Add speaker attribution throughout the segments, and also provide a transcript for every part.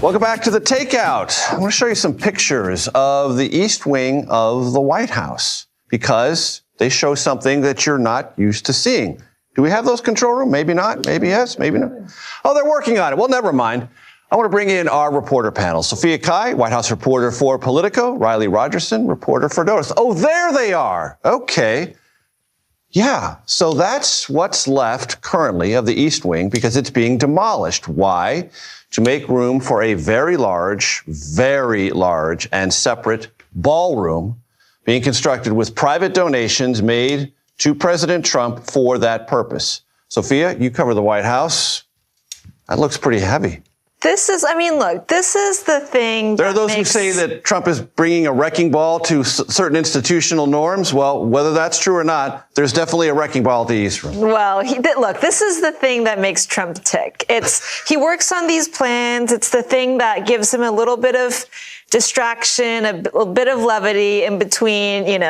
Speaker 1: Welcome back to The Takeout. I want to show you some pictures of the East Wing of the White House because they show something that you're not used to seeing. Do we have those control room? Maybe not. Maybe yes. Maybe not. Oh, they're working on it. Well, never mind. I want to bring in our reporter panel. Sophia Kai, White House reporter for Politico. Riley Rogerson, reporter for Notice. Oh, there they are. Okay. Yeah. So that's what's left currently of the East Wing because it's being demolished. Why? To make room for a very large and separate ballroom being constructed with private donations made to President Trump for that purpose. Sophia, you cover the White House. That looks pretty heavy.
Speaker 2: This is the thing.
Speaker 1: There are those who say that Trump is bringing a wrecking ball to certain institutional norms. Well, whether that's true or not, there's definitely a wrecking ball at the East Room.
Speaker 2: Well, look, this is the thing that makes Trump tick. He works on these plans. It's the thing that gives him a little bit of distraction, a bit of levity in between,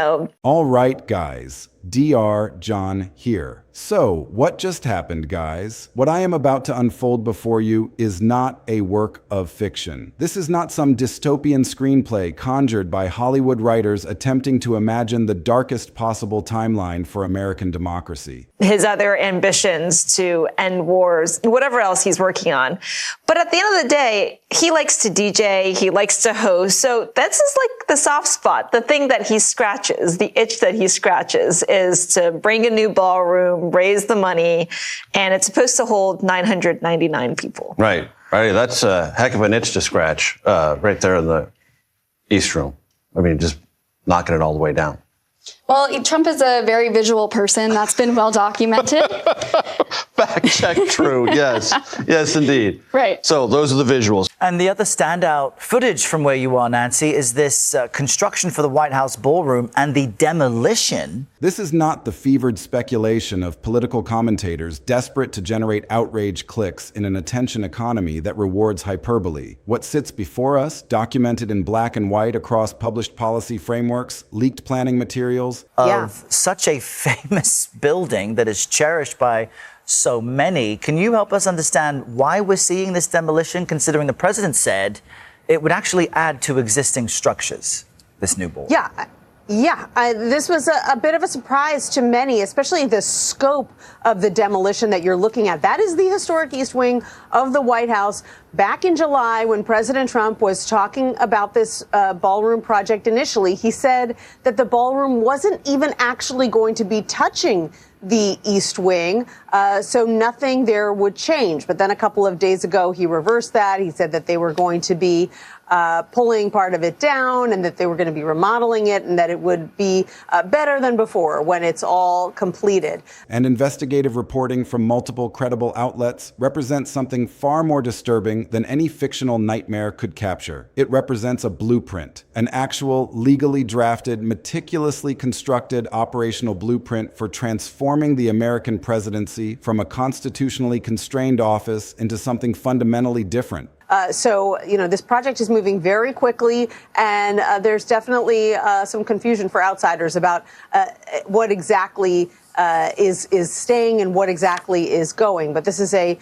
Speaker 3: All right, guys. Dr. John here. So, what just happened, guys? What I am about to unfold before you is not a work of fiction. This is not some dystopian screenplay conjured by Hollywood writers attempting to imagine the darkest possible timeline for American democracy.
Speaker 2: His other ambitions to end wars, whatever else he's working on. But at the end of the day, he likes to DJ, he likes to host. So that's just like the soft spot, the thing that he scratches, the itch that he scratches is to bring a new ballroom, raise the money, and it's supposed to hold 999 people.
Speaker 1: Right. That's a heck of an itch to scratch right there in the East Room. I mean, just knocking it all the way down.
Speaker 4: Well, Trump is a very visual person. That's been well documented.
Speaker 1: Fact check true. Yes. Yes, indeed.
Speaker 4: Right.
Speaker 1: So those are the visuals.
Speaker 5: And the other standout footage from where you are, Nancy, is this construction for the White House ballroom and the demolition.
Speaker 3: This is not the fevered speculation of political commentators desperate to generate outrage clicks in an attention economy that rewards hyperbole. What sits before us, documented in black and white across published policy frameworks, leaked planning materials,
Speaker 5: of such a famous building that is cherished by so many. Can you help us understand why we're seeing this demolition, considering the president said it would actually add to existing structures, this new ball?
Speaker 6: This was a bit of a surprise to many, especially the scope of the demolition that you're looking at. That is the historic East Wing of the White House. Back in July, when President Trump was talking about this ballroom project initially, he said that the ballroom wasn't even actually going to be touching the East Wing, so nothing there would change. But then a couple of days ago, he reversed that. He said that they were going to be pulling part of it down and that they were going to be remodeling it and that it would be better than before when it's all completed.
Speaker 3: And investigative reporting from multiple credible outlets represents something far more disturbing than any fictional nightmare could capture. It represents a blueprint, an actual, legally drafted, meticulously constructed operational blueprint for transforming the American presidency from a constitutionally constrained office into something fundamentally different.
Speaker 6: So, this project is moving very quickly, and there's definitely some confusion for outsiders about what exactly is staying and what exactly is going. But this is a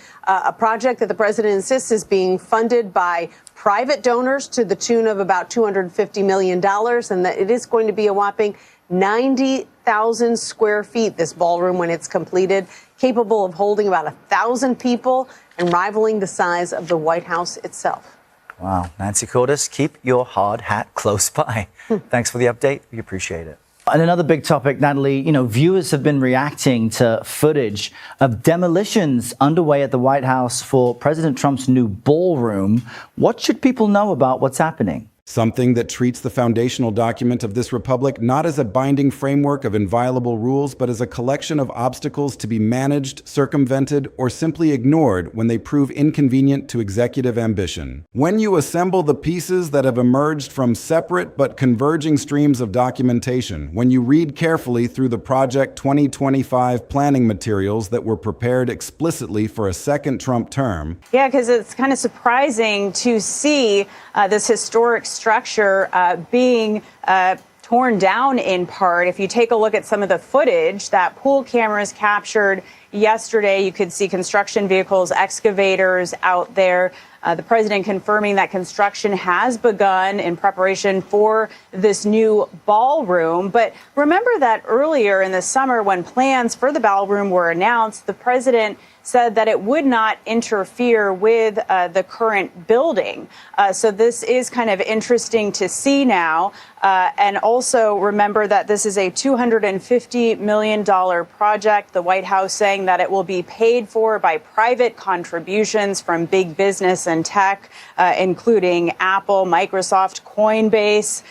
Speaker 6: project that the president insists is being funded by private donors to the tune of about $250 million, and that it is going to be a whopping 90,000 square feet, this ballroom, when it's completed, capable of holding about 1,000 people and rivaling the size of the White House itself.
Speaker 5: Wow. Nancy Cordes, keep your hard hat close by. Thanks for the update. We appreciate it. And another big topic, Natalie, viewers have been reacting to footage of demolitions underway at the White House for President Trump's new ballroom. What should people know about what's happening?
Speaker 3: Something that treats the foundational document of this republic not as a binding framework of inviolable rules, but as a collection of obstacles to be managed, circumvented, or simply ignored when they prove inconvenient to executive ambition. When you assemble the pieces that have emerged from separate but converging streams of documentation, when you read carefully through the Project 2025 planning materials that were prepared explicitly for a second Trump term.
Speaker 7: Yeah, because it's kind of surprising to see this historic structure being torn down in part. If you take a look at some of the footage that pool cameras captured yesterday, you could see construction vehicles, excavators out there. The president confirming that construction has begun in preparation for this new ballroom. But remember that earlier in the summer, when plans for the ballroom were announced, the president said that it would not interfere with the current building. So this is kind of interesting to see now. And also remember that this is a $250 million project. The White House saying that it will be paid for by private contributions from big business and tech, including Apple, Microsoft, Coinbase.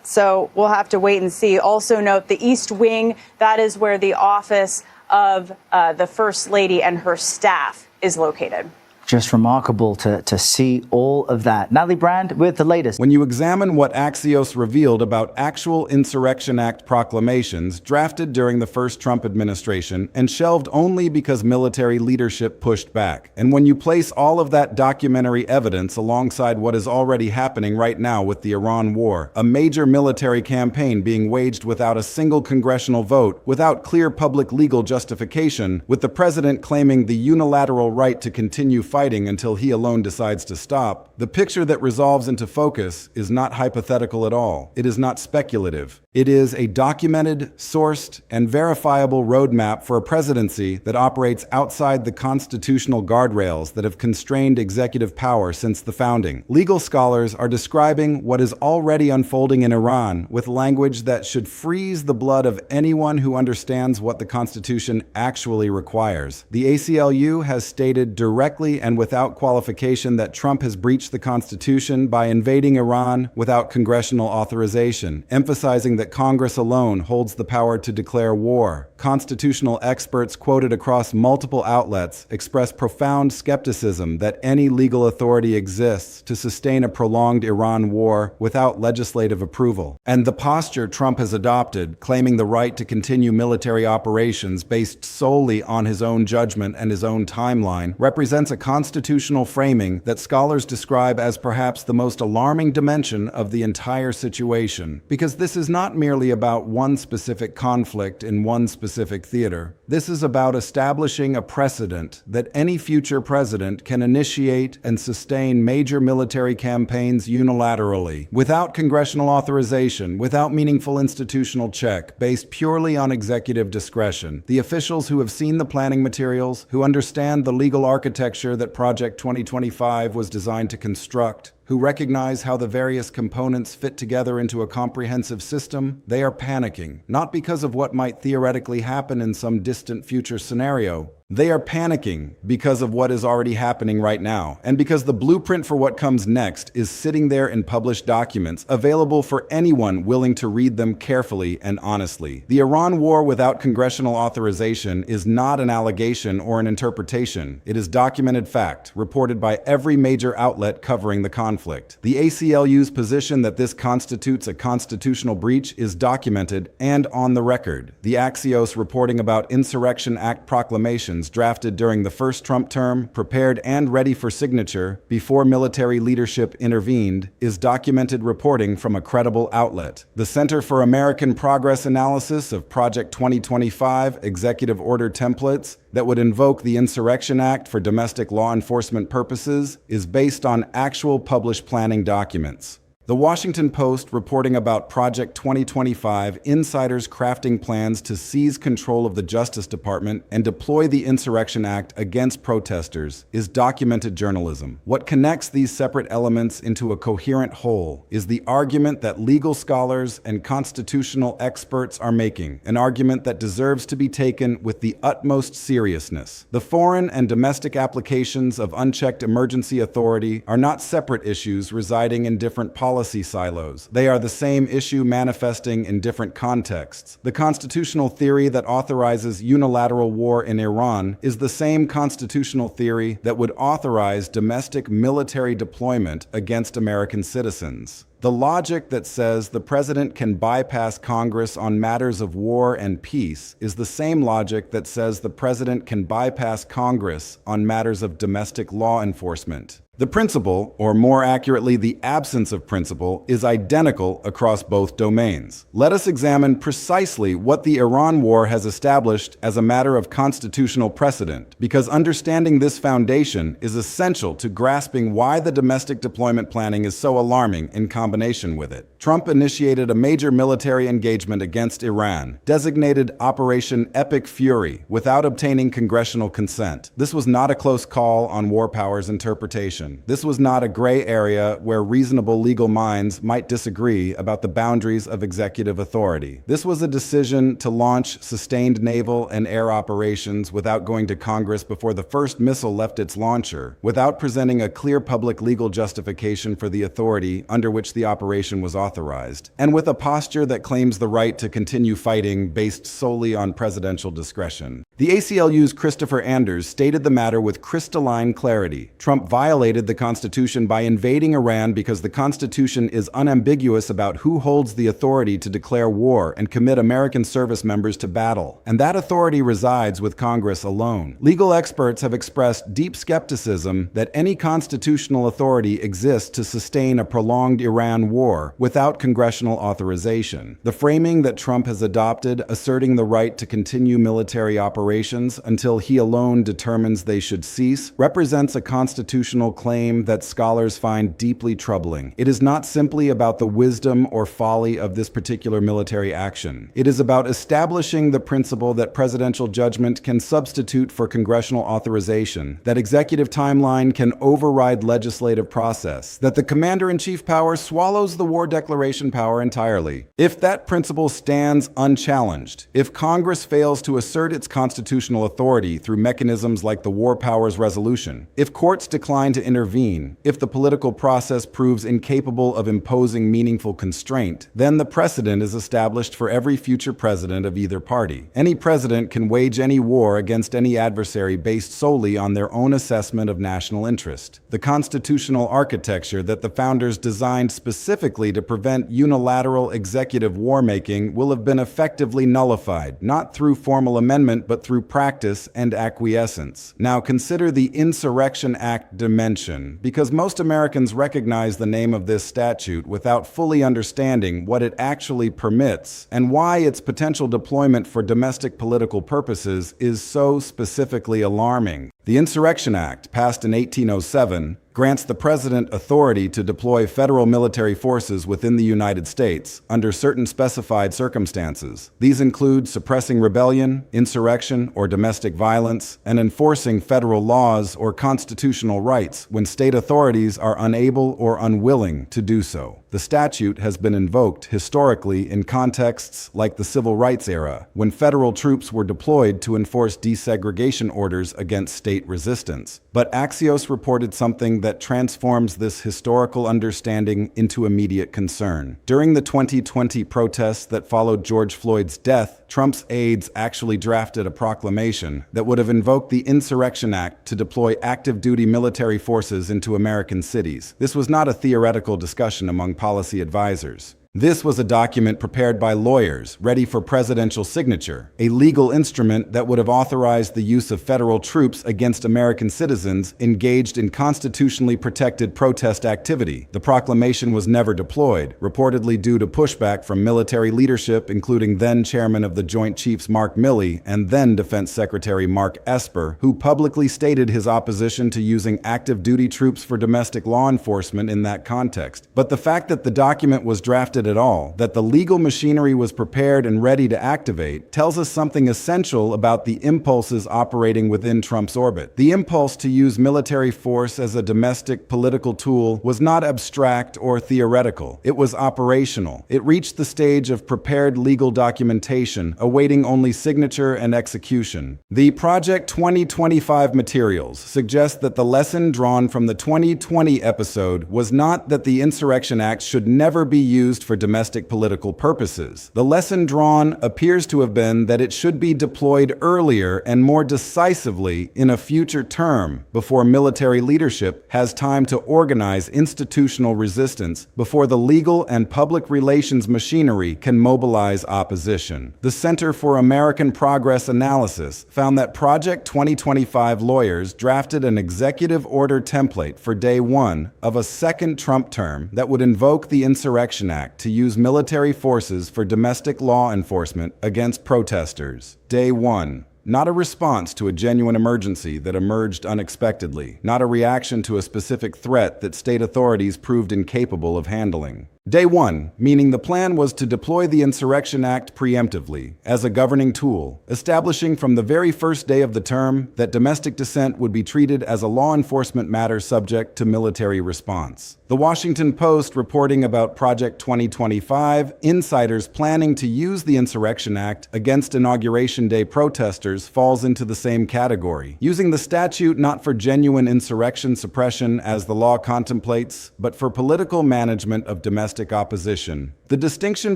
Speaker 7: So we'll have to wait and see. Also note the East Wing, that is where the office of the First Lady and her staff is located.
Speaker 5: Just remarkable to see all of that. Natalie Brand with the latest.
Speaker 3: When you examine what Axios revealed about actual Insurrection Act proclamations drafted during the first Trump administration and shelved only because military leadership pushed back, and when you place all of that documentary evidence alongside what is already happening right now with the Iran war, a major military campaign being waged without a single congressional vote, without clear public legal justification, with the president claiming the unilateral right to continue fighting until he alone decides to stop, the picture that resolves into focus is not hypothetical at all. It is not speculative. It is a documented, sourced, and verifiable roadmap for a presidency that operates outside the constitutional guardrails that have constrained executive power since the founding. Legal scholars are describing what is already unfolding in Iran with language that should freeze the blood of anyone who understands what the Constitution actually requires. The ACLU has stated directly and without qualification that Trump has breached the Constitution by invading Iran without congressional authorization, emphasizing that Congress alone holds the power to declare war. Constitutional experts quoted across multiple outlets express profound skepticism that any legal authority exists to sustain a prolonged Iran war without legislative approval. And the posture Trump has adopted, claiming the right to continue military operations based solely on his own judgment and his own timeline, represents a constitutional framing that scholars describe as perhaps the most alarming dimension of the entire situation. Because this is not merely about one specific conflict in one specific theater. This is about establishing a precedent that any future president can initiate and sustain major military campaigns unilaterally, without congressional authorization, without meaningful institutional check, based purely on executive discretion. The officials who have seen the planning materials, who understand the legal architecture that Project 2025 was designed to construct, who recognize how the various components fit together into a comprehensive system, they are panicking, not because of what might theoretically happen in some distant future scenario. They are panicking because of what is already happening right now, and because the blueprint for what comes next is sitting there in published documents, available for anyone willing to read them carefully and honestly. The Iran war without congressional authorization is not an allegation or an interpretation. It is documented fact, reported by every major outlet covering the conflict. The ACLU's position that this constitutes a constitutional breach is documented and on the record. The Axios reporting about Insurrection Act proclamations drafted during the first Trump term, prepared and ready for signature before military leadership intervened, is documented reporting from a credible outlet. The Center for American Progress analysis of Project 2025 executive order templates that would invoke the Insurrection Act for domestic law enforcement purposes is based on actual published planning documents. The Washington Post reporting about Project 2025 insiders crafting plans to seize control of the Justice Department and deploy the Insurrection Act against protesters is documented journalism. What connects these separate elements into a coherent whole is the argument that legal scholars and constitutional experts are making, an argument that deserves to be taken with the utmost seriousness. The foreign and domestic applications of unchecked emergency authority are not separate issues residing in different policy silos. They are the same issue manifesting in different contexts. The constitutional theory that authorizes unilateral war in Iran is the same constitutional theory that would authorize domestic military deployment against American citizens. The logic that says the president can bypass Congress on matters of war and peace is the same logic that says the president can bypass Congress on matters of domestic law enforcement. The principle, or more accurately, the absence of principle, is identical across both domains. Let us examine precisely what the Iran war has established as a matter of constitutional precedent, because understanding this foundation is essential to grasping why the domestic deployment planning is so alarming in combination with it. Trump initiated a major military engagement against Iran, designated Operation Epic Fury, without obtaining congressional consent. This was not a close call on war powers interpretation. This was not a gray area where reasonable legal minds might disagree about the boundaries of executive authority. This was a decision to launch sustained naval and air operations without going to Congress before the first missile left its launcher, without presenting a clear public legal justification for the authority under which the operation was authorized, and with a posture that claims the right to continue fighting based solely on presidential discretion. The ACLU's Christopher Anders stated the matter with crystalline clarity. Trump violated the Constitution by invading Iran because the Constitution is unambiguous about who holds the authority to declare war and commit American service members to battle, and that authority resides with Congress alone. Legal experts have expressed deep skepticism that any constitutional authority exists to sustain a prolonged Iran war without congressional authorization. The framing that Trump has adopted, asserting the right to continue military operations until he alone determines they should cease, represents a constitutional claim that scholars find deeply troubling. It is not simply about the wisdom or folly of this particular military action. It is about establishing the principle that presidential judgment can substitute for congressional authorization, that executive timeline can override legislative process, that the commander-in-chief power swallows the war declaration power entirely. If that principle stands unchallenged, if Congress fails to assert its constitutional authority through mechanisms like the War Powers Resolution, if courts decline to intervene, if the political process proves incapable of imposing meaningful constraint, then the precedent is established for every future president of either party. Any president can wage any war against any adversary based solely on their own assessment of national interest. The constitutional architecture that the founders designed specifically to prevent unilateral executive war-making will have been effectively nullified, not through formal amendment but through practice and acquiescence. Now consider the Insurrection Act dimension, because most Americans recognize the name of this statute without fully understanding what it actually permits and why its potential deployment for domestic political purposes is so specifically alarming. The Insurrection Act, passed in 1807, grants the president authority to deploy federal military forces within the United States under certain specified circumstances. These include suppressing rebellion, insurrection, or domestic violence, and enforcing federal laws or constitutional rights when state authorities are unable or unwilling to do so. The statute has been invoked historically in contexts like the Civil Rights era, when federal troops were deployed to enforce desegregation orders against state resistance. But Axios reported something that transforms this historical understanding into immediate concern. During the 2020 protests that followed George Floyd's death, Trump's aides actually drafted a proclamation that would have invoked the Insurrection Act to deploy active-duty military forces into American cities. This was not a theoretical discussion among policy advisors. This was a document prepared by lawyers, ready for presidential signature, a legal instrument that would have authorized the use of federal troops against American citizens engaged in constitutionally protected protest activity. The proclamation was never deployed, reportedly due to pushback from military leadership, including then-chairman of the Joint Chiefs Mark Milley and then-Defense Secretary Mark Esper, who publicly stated his opposition to using active-duty troops for domestic law enforcement in that context. But the fact that the document was drafted at all, that the legal machinery was prepared and ready to activate, tells us something essential about the impulses operating within Trump's orbit. The impulse to use military force as a domestic political tool was not abstract or theoretical. It was operational. It reached the stage of prepared legal documentation, awaiting only signature and execution. The Project 2025 materials suggest that the lesson drawn from the 2020 episode was not that the Insurrection Act should never be used for for domestic political purposes. The lesson drawn appears to have been that it should be deployed earlier and more decisively in a future term before military leadership has time to organize institutional resistance before the legal and public relations machinery can mobilize opposition. The Center for American Progress Analysis found that Project 2025 lawyers drafted an executive order template for day one of a second Trump term that would invoke the Insurrection Act to use military forces for domestic law enforcement against protesters. Day one. Not a response to a genuine emergency that emerged unexpectedly, not a reaction to a specific threat that state authorities proved incapable of handling. Day one, meaning the plan was to deploy the Insurrection Act preemptively as a governing tool, establishing from the very first day of the term that domestic dissent would be treated as a law enforcement matter subject to military response. The Washington Post reporting about Project 2025, insiders planning to use the Insurrection Act against Inauguration Day protesters falls into the same category, using the statute not for genuine insurrection suppression as the law contemplates, but for political management of domestic opposition. The distinction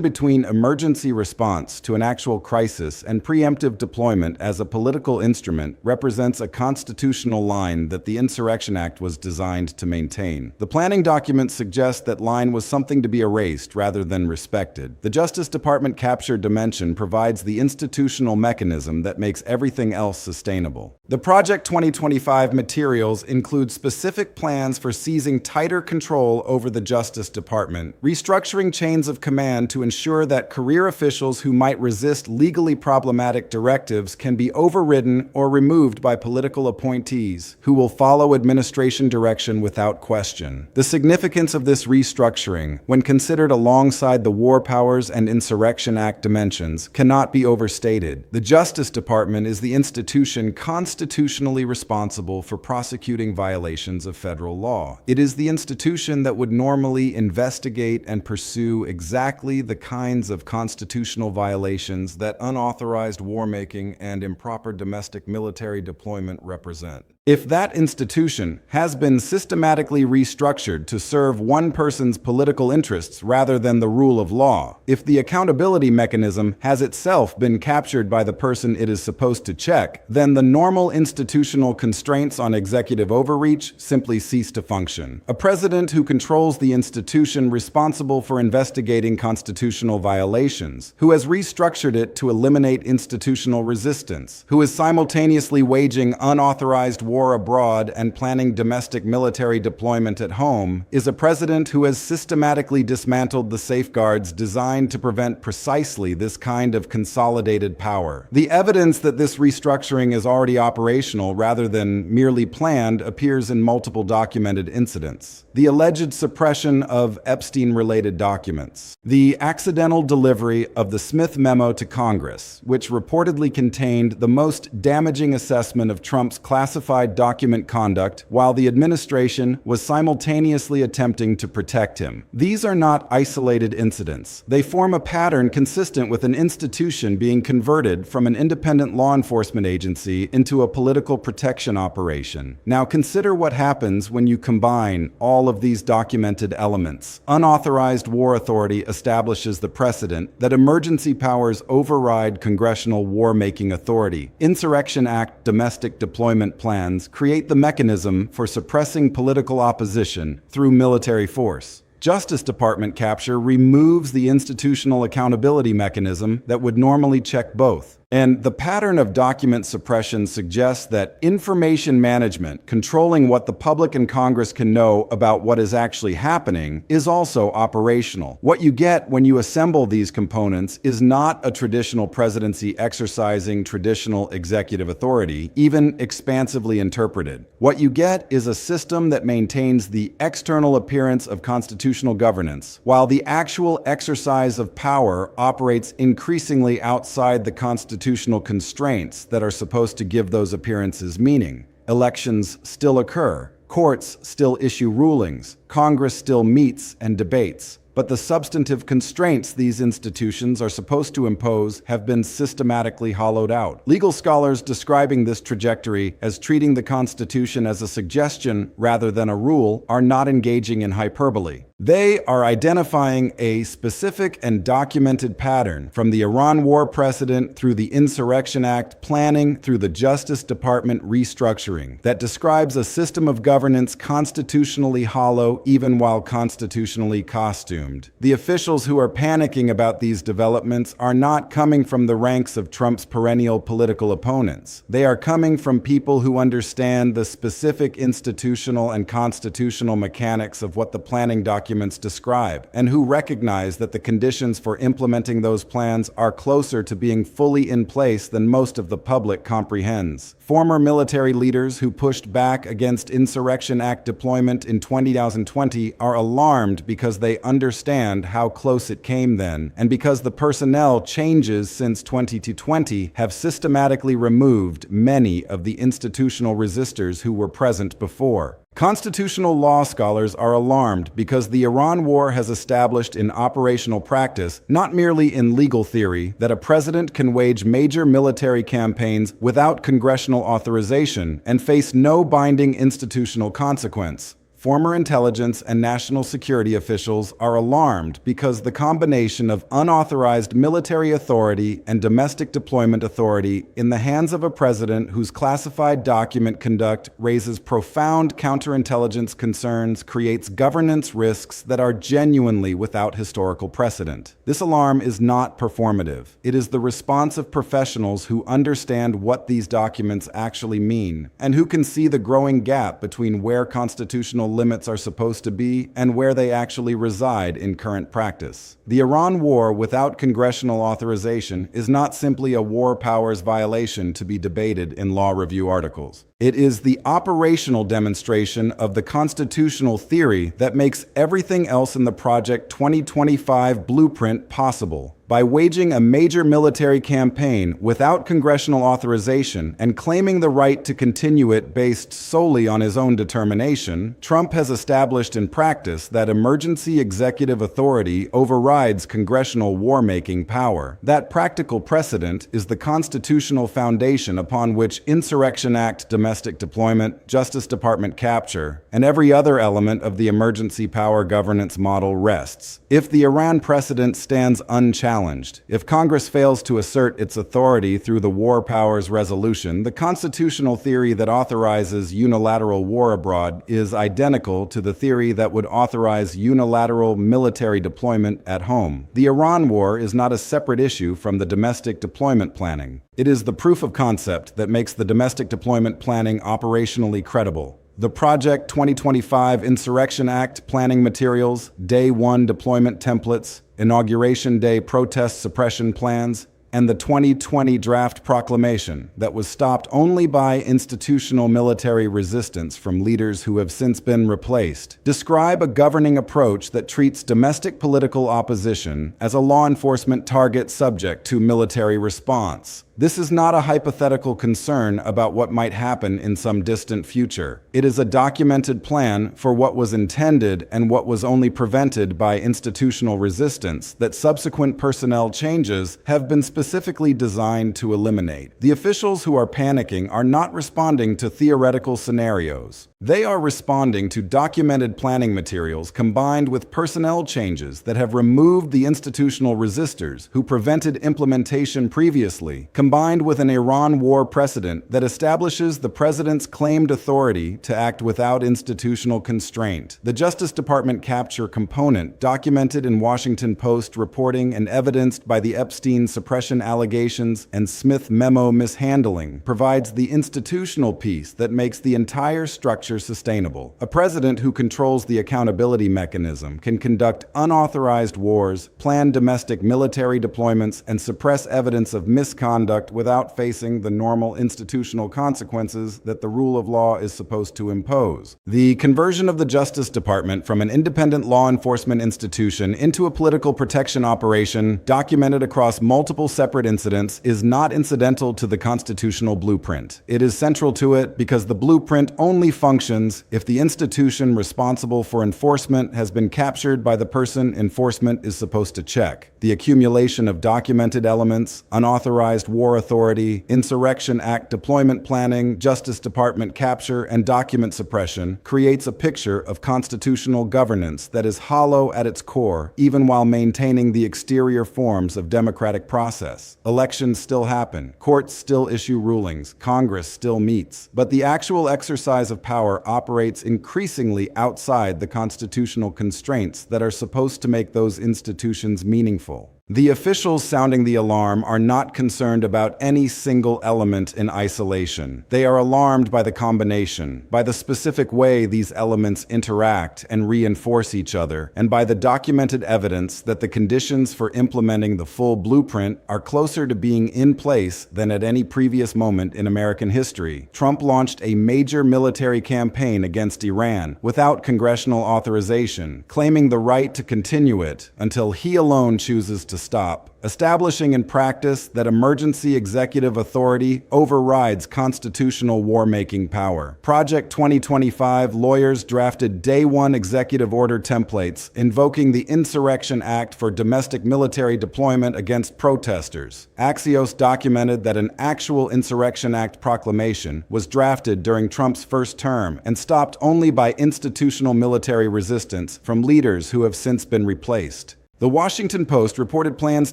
Speaker 3: between emergency response to an actual crisis and preemptive deployment as a political instrument represents a constitutional line that the Insurrection Act was designed to maintain. The planning document suggests that line was something to be erased rather than respected. The Justice Department capture dimension provides the institutional mechanism that makes everything else sustainable. The Project 2025 materials include specific plans for seizing tighter control over the Justice Department, restructuring chains of command to ensure that career officials who might resist legally problematic directives can be overridden or removed by political appointees who will follow administration direction without question. The significance of this restructuring, when considered alongside the War Powers and Insurrection Act dimensions, cannot be overstated. The Justice Department is the institution constitutionally responsible for prosecuting violations of federal law. It is the institution that would normally investigate and pursue exactly the kinds of constitutional violations that unauthorized war-making and improper domestic military deployment represent. If that institution has been systematically restructured to serve one person's political interests rather than the rule of law, if the accountability mechanism has itself been captured by the person it is supposed to check, then the normal institutional constraints on executive overreach simply cease to function. A president who controls the institution responsible for investigating constitutional violations, who has restructured it to eliminate institutional resistance, who is simultaneously waging unauthorized war abroad and planning domestic military deployment at home, is a president who has systematically dismantled the safeguards designed to prevent precisely this kind of consolidated power. The evidence that this restructuring is already operational rather than merely planned appears in multiple documented incidents. The alleged suppression of Epstein-related documents. The accidental delivery of the Smith memo to Congress, which reportedly contained the most damaging assessment of Trump's classified document conduct while the administration was simultaneously attempting to protect him. These are not isolated incidents. They form a pattern consistent with an institution being converted from an independent law enforcement agency into a political protection operation. Now consider what happens when you combine all of these documented elements. Unauthorized war authority establishes the precedent that emergency powers override congressional war-making authority. Insurrection Act domestic deployment plans create the mechanism for suppressing political opposition through military force. Justice Department capture removes the institutional accountability mechanism that would normally check both. And the pattern of document suppression suggests that information management, controlling what the public and Congress can know about what is actually happening, is also operational. What you get when you assemble these components is not a traditional presidency exercising traditional executive authority, even expansively interpreted. What you get is a system that maintains the external appearance of constitutional governance, while the actual exercise of power operates increasingly outside the constitutional constraints that are supposed to give those appearances meaning. Elections still occur, courts still issue rulings, Congress still meets and debates, but the substantive constraints these institutions are supposed to impose have been systematically hollowed out. Legal scholars describing this trajectory as treating the Constitution as a suggestion rather than a rule are not engaging in hyperbole. They are identifying a specific and documented pattern from the Iran war precedent through the Insurrection Act planning through the Justice Department restructuring that describes a system of governance constitutionally hollow even while constitutionally costumed. The officials who are panicking about these developments are not coming from the ranks of Trump's perennial political opponents. They are coming from people who understand the specific institutional and constitutional mechanics of what the planning documents describe, and who recognize that the conditions for implementing those plans are closer to being fully in place than most of the public comprehends. Former military leaders who pushed back against Insurrection Act deployment in 2020 are alarmed because they understand how close it came then, and because the personnel changes since 2020 have systematically removed many of the institutional resistors who were present before. Constitutional law scholars are alarmed because the Iran war has established in operational practice, not merely in legal theory, that a president can wage major military campaigns without congressional authorization and face no binding institutional consequence. Former intelligence and national security officials are alarmed because the combination of unauthorized military authority and domestic deployment authority in the hands of a president whose classified document conduct raises profound counterintelligence concerns creates governance risks that are genuinely without historical precedent. This alarm is not performative. It is the response of professionals who understand what these documents actually mean and who can see the growing gap between where constitutional limits are supposed to be and where they actually reside in current practice. The Iran war without congressional authorization is not simply a war powers violation to be debated in law review articles. It is the operational demonstration of the constitutional theory that makes everything else in the Project 2025 blueprint possible. By waging a major military campaign without congressional authorization and claiming the right to continue it based solely on his own determination, Trump has established in practice that emergency executive authority overrides congressional war-making power. That practical precedent is the constitutional foundation upon which Insurrection Act domestic deployment, Justice Department capture, and every other element of the emergency power governance model rests. If the Iran precedent stands unchallenged, if Congress fails to assert its authority through the War Powers Resolution, the constitutional theory that authorizes unilateral war abroad is identical to the theory that would authorize unilateral military deployment at home. The Iran war is not a separate issue from the domestic deployment planning. It is the proof of concept that makes the domestic deployment planning operationally credible. The Project 2025 Insurrection Act planning materials, Day 1 deployment templates, Inauguration Day protest suppression plans, and the 2020 draft proclamation that was stopped only by institutional military resistance from leaders who have since been replaced, describe a governing approach that treats domestic political opposition as a law enforcement target subject to military response. This is not a hypothetical concern about what might happen in some distant future. It is a documented plan for what was intended and what was only prevented by institutional resistance that subsequent personnel changes have been specifically designed to eliminate. The officials who are panicking are not responding to theoretical scenarios. They are responding to documented planning materials combined with personnel changes that have removed the institutional resistors who prevented implementation previously, combined with an Iran war precedent that establishes the president's claimed authority to act without institutional constraint. The Justice Department capture component, documented in Washington Post reporting and evidenced by the Epstein suppression allegations and Smith memo mishandling, provides the institutional piece that makes the entire structure sustainable. A president who controls the accountability mechanism can conduct unauthorized wars, plan domestic military deployments, and suppress evidence of misconduct without facing the normal institutional consequences that the rule of law is supposed to impose. The conversion of the Justice Department from an independent law enforcement institution into a political protection operation, documented across multiple separate incidents, is not incidental to the constitutional blueprint. It is central to it because the blueprint only functions functions if the institution responsible for enforcement has been captured by the person enforcement is supposed to check. The accumulation of documented elements, unauthorized war authority, Insurrection Act deployment planning, Justice Department capture, and document suppression creates a picture of constitutional governance that is hollow at its core, even while maintaining the exterior forms of democratic process. Elections still happen, courts still issue rulings, Congress still meets, but the actual exercise of power operates increasingly outside the constitutional constraints that are supposed to make those institutions meaningful. The officials sounding the alarm are not concerned about any single element in isolation. They are alarmed by the combination, by the specific way these elements interact and reinforce each other, and by the documented evidence that the conditions for implementing the full blueprint are closer to being in place than at any previous moment in American history. Trump launched a major military campaign against Iran without congressional authorization, claiming the right to continue it until he alone chooses to stop, establishing in practice that emergency executive authority overrides constitutional war-making power. Project 2025 lawyers drafted Day 1 executive order templates invoking the Insurrection Act for domestic military deployment against protesters. Axios documented that an actual Insurrection Act proclamation was drafted during Trump's first term and stopped only by institutional military resistance from leaders who have since been replaced. The Washington Post reported plans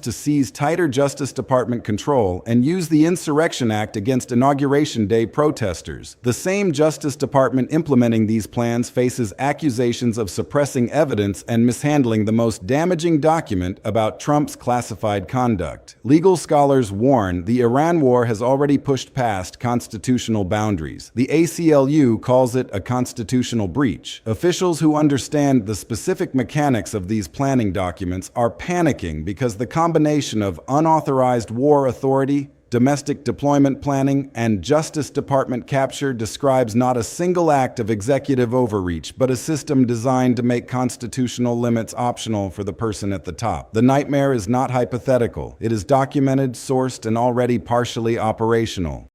Speaker 3: to seize tighter Justice Department control and use the Insurrection Act against Inauguration Day protesters. The same Justice Department implementing these plans faces accusations of suppressing evidence and mishandling the most damaging document about Trump's classified conduct. Legal scholars warn the Iran war has already pushed past constitutional boundaries. The ACLU calls it a constitutional breach. Officials who understand the specific mechanics of these planning documents are panicking because the combination of unauthorized war authority, domestic deployment planning, and Justice Department capture describes not a single act of executive overreach, but a system designed to make constitutional limits optional for the person at the top. The nightmare is not hypothetical. It is documented, sourced, and already partially operational.